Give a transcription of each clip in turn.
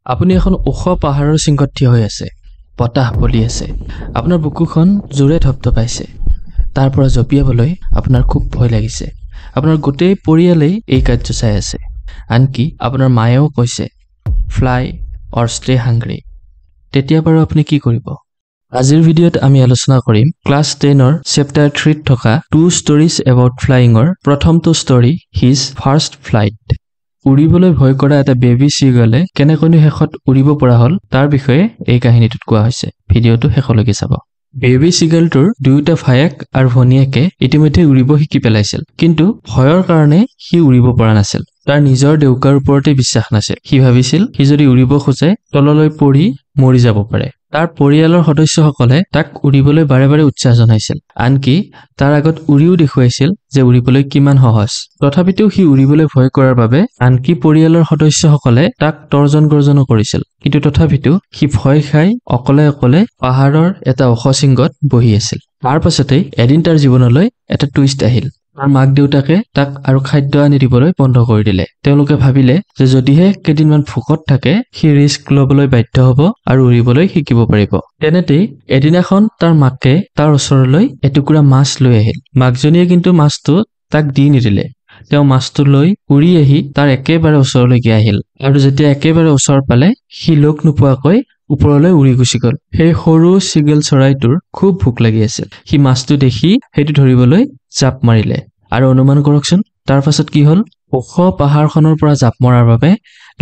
আপুনি এখন ওখ পাহাৰৰ শৃংগত থিয় হৈ আছে। বতাহ বলি আছে। আপোনাৰ বুকুখন জোৰে ধপধপাইছে। তাৰ পৰা জঁপিয়াবলৈ আপোনাৰ খুব ভয় লাগিছে। আপোনাৰ গোটেই পৰিয়ালেই এই কাৰ্য চাই আছে। আনকি আপোনাৰ মায়েও কৈছে ফ্লাই অৰ ষ্টে হাংগ্ৰি। তেতিয়া বাৰু আপুনি কি কৰিব? আজিৰ ভিডিঅ'ত আমি আলোচনা কৰিম ক্লাছ 10ৰ চেপ্টাৰ 3ত থকা 2 ষ্টৰিজ এবাউট ফ্লাইঙৰ প্ৰথমটো ষ্টৰি হিজ ফাৰ্ষ্ট ফ্লাইট। উৰিবলৈ ভয় কৰা এটা বেবী চিগলে কেনেকৈনো শেষত উৰিব পৰা হ'ল তাৰ বিষয়ে এই কাহিনীটোত কোৱা হৈছে। ভিডিঅ'টো শেষলৈকে চাব। বেবী চিগলটোৰ দুয়োটা ভায়েক আৰু ভনীয়েকে ইতিমধ্যে উৰিব শিকি পেলাইছিল, কিন্তু ভয়ৰ কাৰণে সি উৰিব পৰা নাছিল। তাৰ নিজৰ দেউকাৰ ওপৰতে বিশ্বাস নাছিল। সি ভাবিছিল সি যদি উৰিব খোজে তললৈ পৰি মৰি যাব পাৰে। তাৰ পৰিয়ালৰ সদস্যসকলে তাক উৰিবলৈ বাৰে বাৰে উৎসাহ জনাইছিল, আনকি তাৰ আগত উৰিও দেখুৱাইছিল যে উৰিবলৈ কিমান সহজ। তথাপিতো সি উৰিবলৈ ভয় কৰাৰ বাবে আনকি পৰিয়ালৰ সদস্যসকলে তাক তৰ্জন গৰ্জনো কৰিছিল। কিন্তু তথাপিতো সি ভয় খাই অকলে অকলে পাহাৰৰ এটা ওখ শৃংগত বহি আছিল। তাৰ পাছতেই এদিন তাৰ জীৱনলৈ এটা টুইষ্ট আহিল। তাৰ মাক দেউতাকে তাক আৰু খাদ্য আনি দিবলৈ বন্ধ কৰি দিলে। তেওঁলোকে ভাবিলে যে যদিহে কেইদিনমান ভোকত থাকে সি ৰিস্ক ল'বলৈ বাধ্য হ'ব আৰু উৰিবলৈ শিকিব পাৰিব। তেনেতেই এদিনাখন তাৰ মাকে তাৰ ওচৰলৈ এটুকুৰা মাছ লৈ আহিল। মাকজনীয়ে কিন্তু মাছটো তাক দি নিদিলে। তেওঁ মাছটো লৈ উৰি আহি তাৰ একেবাৰে ওচৰলৈকে আহিল, আৰু যেতিয়া একেবাৰে ওচৰ পালে সি লগ নোপোৱাকৈ ওপৰলৈ উৰি গুচি গ'ল। সেই সৰু চিগল চৰাইটোৰ খুব ভোক লাগি আছিল। সি মাছটো দেখি সেইটো ধৰিবলৈ জাপ মাৰিলে। আৰু অনুমান কৰকচোন তাৰ পাছত কি হ'ল? ওখ পাহাৰখনৰ পৰা জাপ মৰাৰ বাবে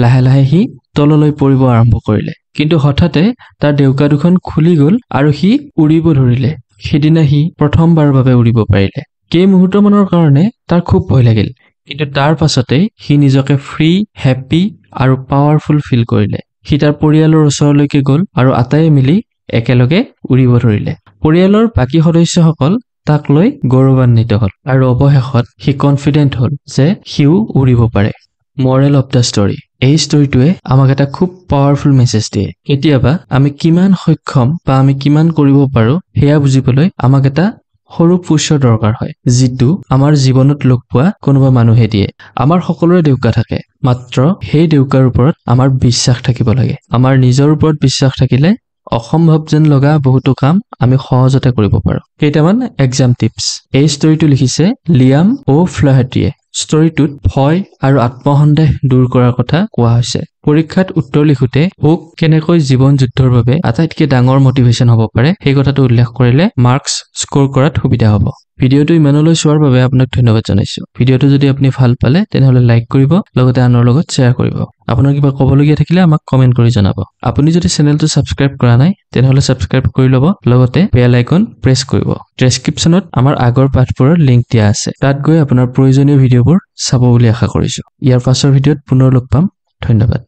লাহে লাহে সি তললৈ পৰিব আৰম্ভ কৰিলে। কিন্তু হঠাতে তাৰ ডেউকা দুখন খুলি গ'ল আৰু সি উৰিব ধৰিলে। সেইদিনা সি প্ৰথমবাৰৰ বাবে উৰিব পাৰিলে। কেই মুহূৰ্তমানৰ কাৰণে তাৰ খুব ভয় লাগিল, কিন্তু তাৰ পাছতেই সি নিজকে ফ্ৰী, হেপ্পী আৰু পাৱাৰফুল ফিল কৰিলে। সি তাৰ পৰিয়ালৰ ওচৰলৈকে গ'ল আৰু আটাইয়ে মিলি একেলগে উৰিব ধৰিলে। পৰিয়ালৰ বাকী সদস্যসকল তাক লৈ গৌৰৱান্বিত হ'ল, আৰু অৱশেষত সি কনফিডেণ্ট হ'ল যে সিও উৰিব পাৰে। Morrell of the story. এই ষ্টৰিটোৱে আমাক এটা খুব পাৱাৰফুল মেছেজ দিয়ে। কেতিয়াবা আমি কিমান সক্ষম বা আমি কিমান কৰিব পাৰোঁ সেয়া বুজিবলৈ আমাক এটা সৰু পুষ্যৰ দৰকাৰ হয়, যিটো আমাৰ জীৱনত লগ পোৱা কোনোবা মানুহে দিয়ে। আমাৰ সকলোৰে দেউকা থাকে, মাত্ৰ সেই দেউকাৰ ওপৰত আমাৰ বিশ্বাস থাকিব লাগে। আমাৰ নিজৰ ওপৰত বিশ্বাস থাকিলে অসম্ভৱ যেন লগা বহুতো কাম আমি সহজতে কৰিব পাৰোঁ। কেইটামান এক্সাম টিপছ। এই ষ্টৰিটো লিখিছে লিয়াম অ' ফ্লাহাৰ্টিয়ে। ষ্টৰিটোত ভয় আৰু আত্মসন্দেহ দূৰ কৰাৰ কথা কোৱা হৈছে। পৰীক্ষাত উত্তৰ লিখোতে ওক কেনেকৈ জীৱন যুদ্ধৰ বাবে আটাইতকৈ ডাঙৰ মটিভেশ্যন হ'ব পাৰে সেই কথাটো উল্লেখ কৰিলে মাৰ্কছ স্ক'ৰ কৰাত সুবিধা হ'ব। ভিডিঅ'টো ইমানলৈ চোৱাৰ বাবে আপোনাক ধন্যবাদ জনাইছোঁ। ভিডিঅ'টো যদি আপুনি ভাল পালে তেনেহ'লে লাইক কৰিব, লগতে আনৰ লগত শ্বেয়াৰ কৰিব। আপোনাৰ কিবা ক'বলগীয়া থাকিলে আমাক কমেণ্ট কৰি জনাব। আপুনি যদি চেনেলটো ছাবস্ক্ৰাইব কৰা নাই তেনেহ'লে ছাবস্ক্ৰাইব কৰি ল'ব, লগতে বেল আইকন প্ৰেছ কৰিব। ডেছক্ৰিপশ্যনত আমাৰ আগৰ পাঠবোৰৰ লিংক দিয়া আছে। তাত গৈ আপোনাৰ প্ৰয়োজনীয় ভিডিঅ'বোৰ চাব বুলি আশা কৰিছোঁ। ইয়াৰ পাছৰ ভিডিঅ'ত পুনৰ লগ পাম। ধন্যবাদ।